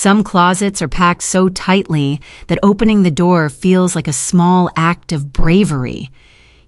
Some closets are packed so tightly that opening the door feels like a small act of bravery.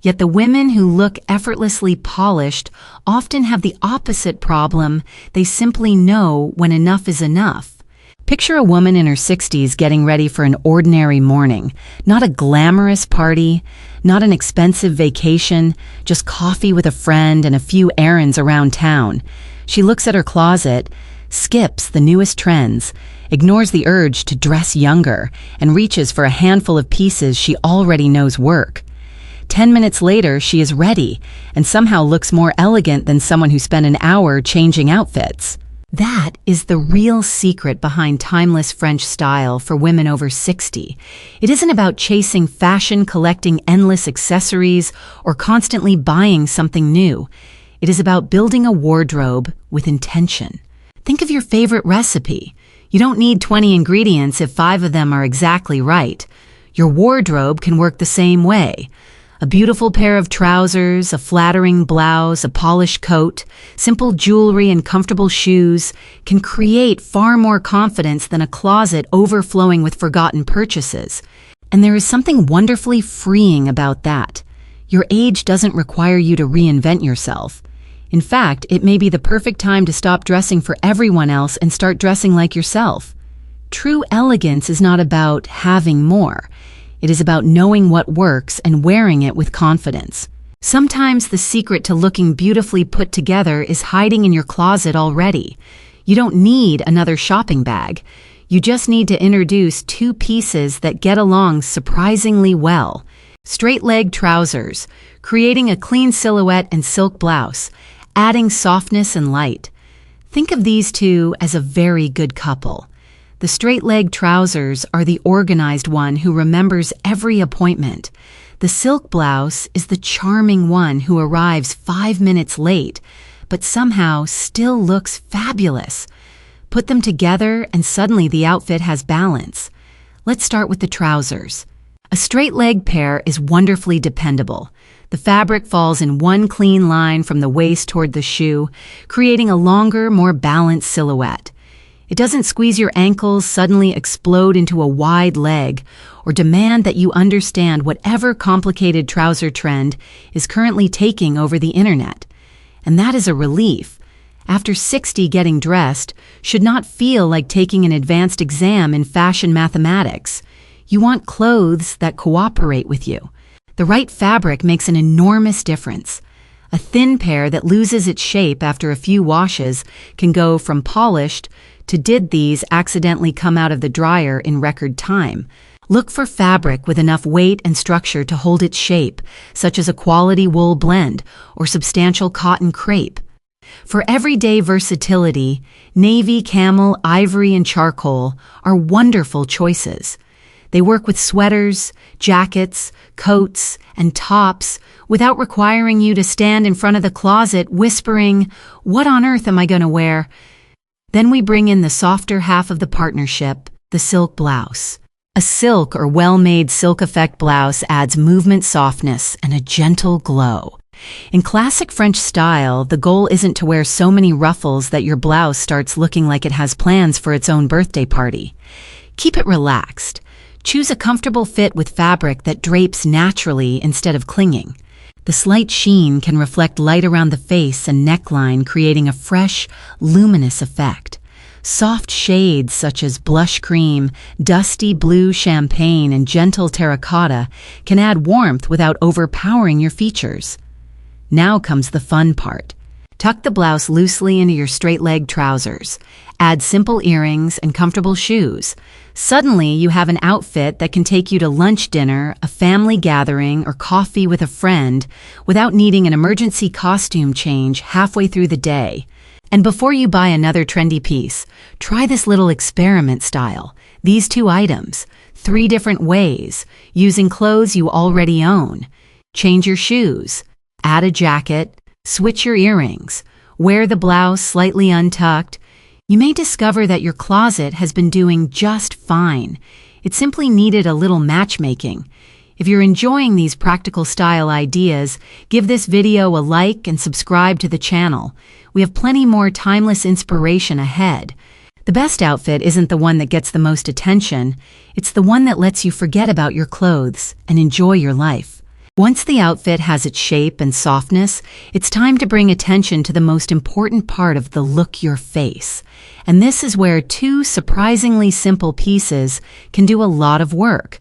Yet the women who look effortlessly polished often have the opposite problem. They simply know when enough is enough. Picture a woman in her 60s getting ready for an ordinary morning, not a glamorous party, not an expensive vacation, just coffee with a friend and a few errands around town. She looks at her closet, skips the newest trends, ignores the urge to dress younger, and reaches for a handful of pieces she already knows work. 10 minutes later, she is ready and somehow looks more elegant than someone who spent an hour changing outfits. That is the real secret behind timeless French style for women over 60. It isn't about chasing fashion, collecting endless accessories, or constantly buying something new. It is about building a wardrobe with intention. Think of your favorite recipe. You don't need 20 ingredients if 5 of them are exactly right. Your wardrobe can work the same way. A beautiful pair of trousers, a flattering blouse, a polished coat, simple jewelry, and comfortable shoes can create far more confidence than a closet overflowing with forgotten purchases. And there is something wonderfully freeing about that. Your age doesn't require you to reinvent yourself. In fact, it may be the perfect time to stop dressing for everyone else and start dressing like yourself. True elegance is not about having more. It is about knowing what works and wearing it with confidence. Sometimes the secret to looking beautifully put together is hiding in your closet already. You don't need another shopping bag. You just need to introduce 2 pieces that get along surprisingly well. Straight-leg trousers, creating a clean silhouette, and silk blouse, adding softness and light. Think of these 2 as a very good couple. The straight-leg trousers are the organized one who remembers every appointment. The silk blouse is the charming one who arrives 5 minutes late, but somehow still looks fabulous. Put them together and suddenly the outfit has balance. Let's start with the trousers. A straight-leg pair is wonderfully dependable. The fabric falls in one clean line from the waist toward the shoe, creating a longer, more balanced silhouette. It doesn't squeeze your ankles, suddenly explode into a wide leg, or demand that you understand whatever complicated trouser trend is currently taking over the internet. And that is a relief. After 60, getting dressed should not feel like taking an advanced exam in fashion mathematics. You want clothes that cooperate with you. The right fabric makes an enormous difference. A thin pair that loses its shape after a few washes can go from polished to did these accidentally come out of the dryer in record time. Look for fabric with enough weight and structure to hold its shape, such as a quality wool blend or substantial cotton crepe. For everyday versatility, navy, camel, ivory, and charcoal are wonderful choices. They work with sweaters, jackets, coats, and tops without requiring you to stand in front of the closet whispering, "What on earth am I going to wear?" Then we bring in the softer half of the partnership, the silk blouse. A silk or well-made silk effect blouse adds movement, softness, and a gentle glow. In classic French style, the goal isn't to wear so many ruffles that your blouse starts looking like it has plans for its own birthday party. Keep it relaxed. Choose a comfortable fit with fabric that drapes naturally instead of clinging. The slight sheen can reflect light around the face and neckline, creating a fresh, luminous effect. Soft shades such as blush cream, dusty blue champagne, and gentle terracotta can add warmth without overpowering your features. Now comes the fun part. Tuck the blouse loosely into your straight-leg trousers. Add simple earrings and comfortable shoes. Suddenly, you have an outfit that can take you to lunch, dinner, a family gathering, or coffee with a friend without needing an emergency costume change halfway through the day. And before you buy another trendy piece, try this little experiment style. These 2 items, 3 different ways, using clothes you already own. Change your shoes. Add a jacket. Switch your earrings. Wear the blouse slightly untucked. You may discover that your closet has been doing just fine. It simply needed a little matchmaking. If you're enjoying these practical style ideas, give this video a like and subscribe to the channel. We have plenty more timeless inspiration ahead. The best outfit isn't the one that gets the most attention, it's the one that lets you forget about your clothes and enjoy your life. Once the outfit has its shape and softness, it's time to bring attention to the most important part of the look, your face. And this is where two surprisingly simple pieces can do a lot of work.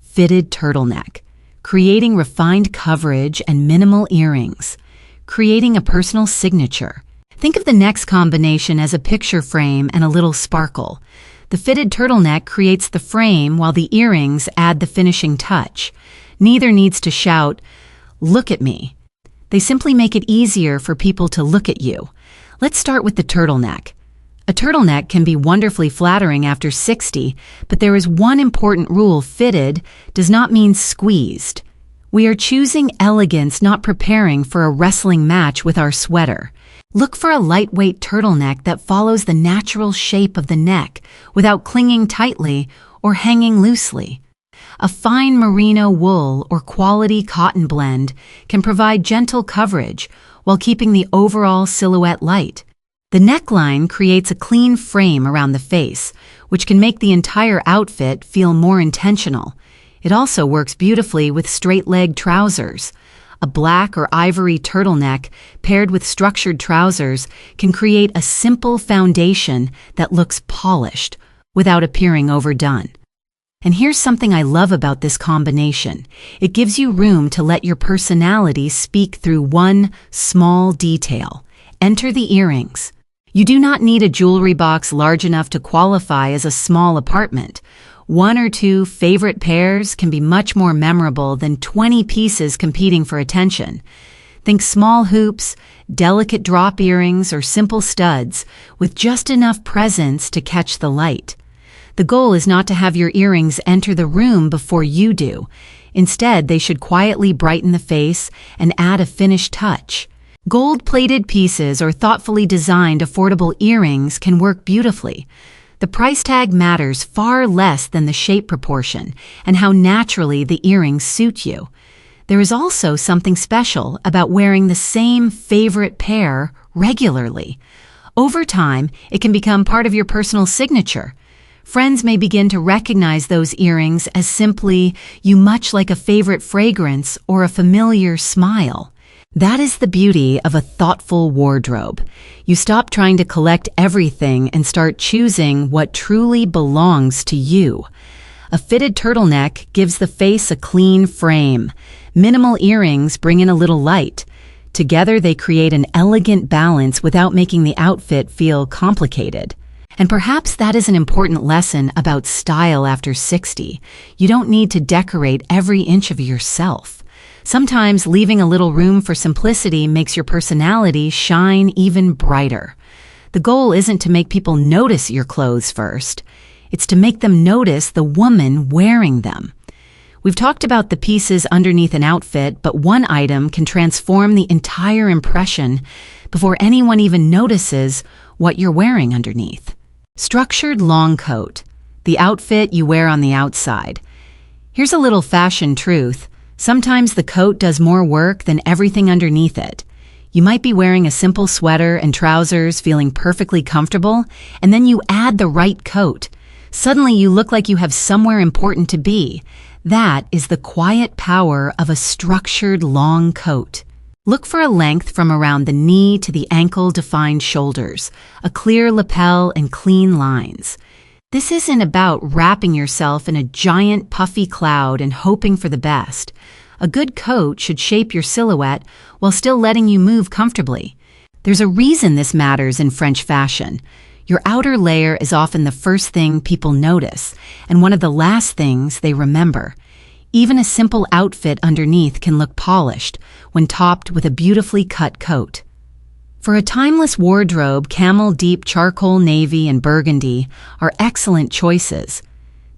Fitted turtleneck, creating refined coverage and minimal earrings, creating a personal signature. Think of the neck's combination as a picture frame and a little sparkle. The fitted turtleneck creates the frame while the earrings add the finishing touch. Neither needs to shout, "Look at me." They simply make it easier for people to look at you. Let's start with the turtleneck. A turtleneck can be wonderfully flattering after 60, but there is one important rule: fitted does not mean squeezed. We are choosing elegance, not preparing for a wrestling match with our sweater. Look for a lightweight turtleneck that follows the natural shape of the neck without clinging tightly or hanging loosely. A fine merino wool or quality cotton blend can provide gentle coverage while keeping the overall silhouette light. The neckline creates a clean frame around the face, which can make the entire outfit feel more intentional. It also works beautifully with straight-leg trousers. A black or ivory turtleneck paired with structured trousers can create a simple foundation that looks polished without appearing overdone. And here's something I love about this combination. It gives you room to let your personality speak through one small detail. Enter the earrings. You do not need a jewelry box large enough to qualify as a small apartment. One or two favorite pairs can be much more memorable than 20 pieces competing for attention. Think small hoops, delicate drop earrings, or simple studs with just enough presence to catch the light. The goal is not to have your earrings enter the room before you do. Instead, they should quietly brighten the face and add a finished touch. Gold-plated pieces or thoughtfully designed affordable earrings can work beautifully. The price tag matters far less than the shape proportion and how naturally the earrings suit you. There is also something special about wearing the same favorite pair regularly. Over time, it can become part of your personal signature. Friends may begin to recognize those earrings as simply you, much like a favorite fragrance or a familiar smile. That is the beauty of a thoughtful wardrobe. You stop trying to collect everything and start choosing what truly belongs to you. A fitted turtleneck gives the face a clean frame. Minimal earrings bring in a little light. Together they create an elegant balance without making the outfit feel complicated. And perhaps that is an important lesson about style after 60. You don't need to decorate every inch of yourself. Sometimes leaving a little room for simplicity makes your personality shine even brighter. The goal isn't to make people notice your clothes first. It's to make them notice the woman wearing them. We've talked about the pieces underneath an outfit, but one item can transform the entire impression before anyone even notices what you're wearing underneath. Structured long coat, the outfit you wear on the outside. Here's a little fashion truth. Sometimes the coat does more work than everything underneath it. You might be wearing a simple sweater and trousers, feeling perfectly comfortable, and then you add the right coat. Suddenly you look like you have somewhere important to be. That is the quiet power of a structured long coat. Look for a length from around the knee to the ankle-defined shoulders, a clear lapel and clean lines. This isn't about wrapping yourself in a giant puffy cloud and hoping for the best. A good coat should shape your silhouette while still letting you move comfortably. There's a reason this matters in French fashion. Your outer layer is often the first thing people notice, and one of the last things they remember. Even a simple outfit underneath can look polished when topped with a beautifully cut coat. For a timeless wardrobe, camel deep charcoal navy and burgundy are excellent choices.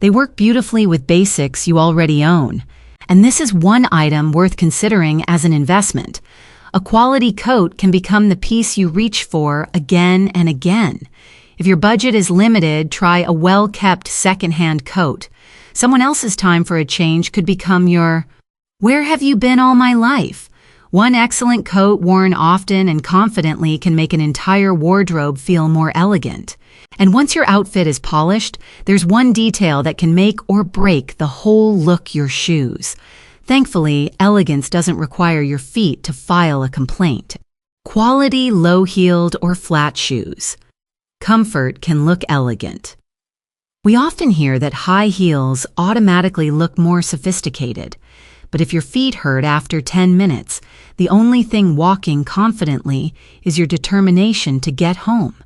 They work beautifully with basics you already own. And this is one item worth considering as an investment. A quality coat can become the piece you reach for again and again. If your budget is limited, try a well-kept second-hand coat. Someone else's time for a change could become your, "Where have you been all my life?" One excellent coat worn often and confidently can make an entire wardrobe feel more elegant. And once your outfit is polished, there's one detail that can make or break the whole look: your shoes. Thankfully, elegance doesn't require your feet to file a complaint. Quality low-heeled or flat shoes. Comfort can look elegant. We often hear that high heels automatically look more sophisticated. But if your feet hurt after 10 minutes, the only thing walking confidently is your determination to get home.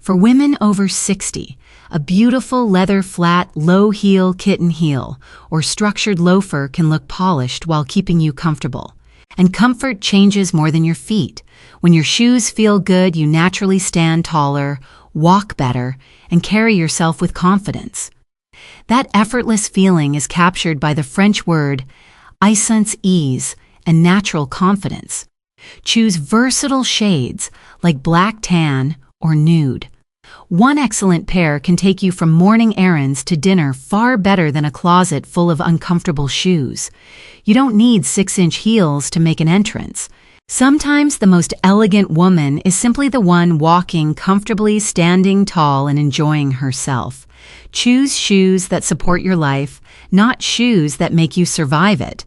For women over 60, a beautiful leather flat low-heel kitten heel or structured loafer can look polished while keeping you comfortable. And comfort changes more than your feet. When your shoes feel good, you naturally stand taller, walk better, and carry yourself with confidence. That effortless feeling is captured by the French word essence, ease, and natural confidence. Choose versatile shades like black tan or nude. One excellent pair can take you from morning errands to dinner far better than a closet full of uncomfortable shoes. You don't need 6-inch heels to make an entrance. Sometimes the most elegant woman is simply the one walking comfortably, standing tall, and enjoying herself. Choose shoes that support your life, not shoes that make you survive it.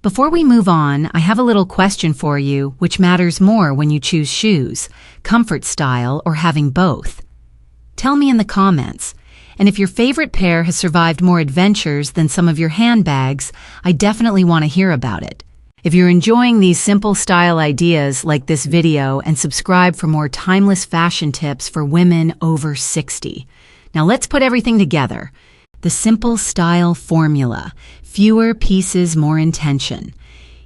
Before we move on, I have a little question for you: which matters more when you choose shoes, comfort, style, or having both? Tell me in the comments. And if your favorite pair has survived more adventures than some of your handbags, I definitely want to hear about it. If you're enjoying these simple style ideas, like this video and subscribe for more timeless fashion tips for women over 60. Now let's put everything together. The simple style formula: fewer pieces, more intention.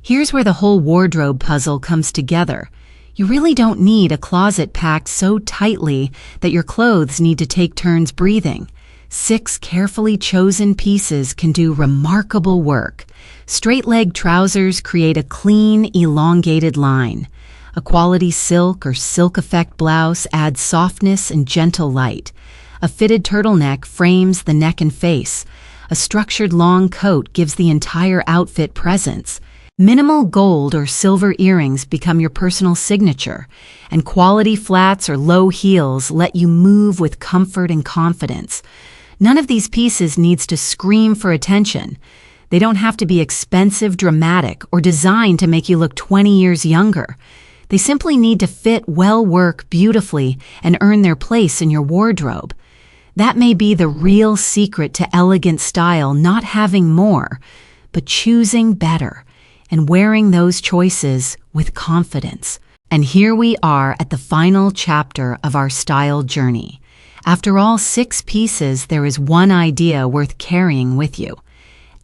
Here's where the whole wardrobe puzzle comes together. You really don't need a closet packed so tightly that your clothes need to take turns breathing. 6 carefully chosen pieces can do remarkable work. Straight-leg trousers create a clean, elongated line. A quality silk or silk effect blouse adds softness and gentle light. A fitted turtleneck frames the neck and face. A structured long coat gives the entire outfit presence. Minimal gold or silver earrings become your personal signature, and quality flats or low heels let you move with comfort and confidence. None of these pieces needs to scream for attention. They don't have to be expensive, dramatic, or designed to make you look 20 years younger. They simply need to fit well, work beautifully, and earn their place in your wardrobe. That may be the real secret to elegant style: not having more, but choosing better and wearing those choices with confidence. And here we are at the final chapter of our style journey. After all 6 pieces, there is one idea worth carrying with you.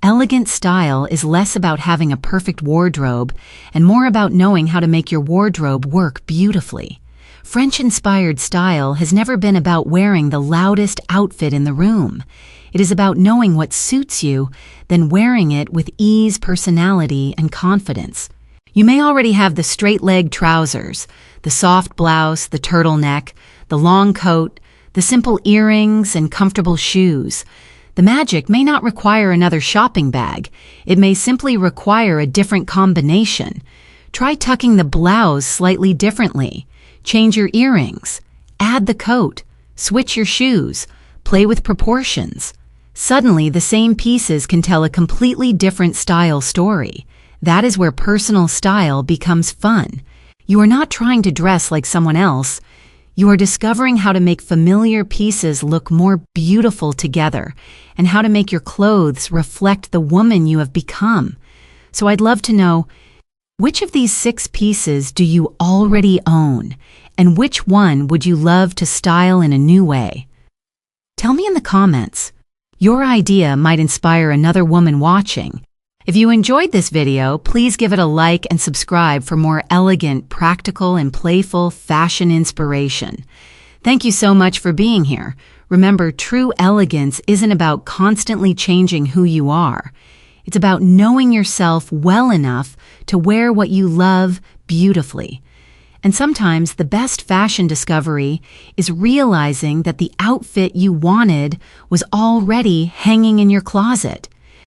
Elegant style is less about having a perfect wardrobe and more about knowing how to make your wardrobe work beautifully. French-inspired style has never been about wearing the loudest outfit in the room. It is about knowing what suits you, then wearing it with ease, personality, and confidence. You may already have the straight-leg trousers, the soft blouse, the turtleneck, the long coat, the simple earrings, and comfortable shoes. The magic may not require another shopping bag. It may simply require a different combination. Try tucking the blouse slightly differently. Change your earrings. Add the coat. Switch your shoes. Play with proportions. Suddenly, the same pieces can tell a completely different style story. That is where personal style becomes fun. You are not trying to dress like someone else. You are discovering how to make familiar pieces look more beautiful together and how to make your clothes reflect the woman you have become. So I'd love to know, which of these 6 pieces do you already own, and which one would you love to style in a new way? Tell me in the comments. Your idea might inspire another woman watching. If you enjoyed this video, please give it a like and subscribe for more elegant, practical, and playful fashion inspiration. Thank you so much for being here. Remember, true elegance isn't about constantly changing who you are. It's about knowing yourself well enough to wear what you love beautifully. And sometimes the best fashion discovery is realizing that the outfit you wanted was already hanging in your closet.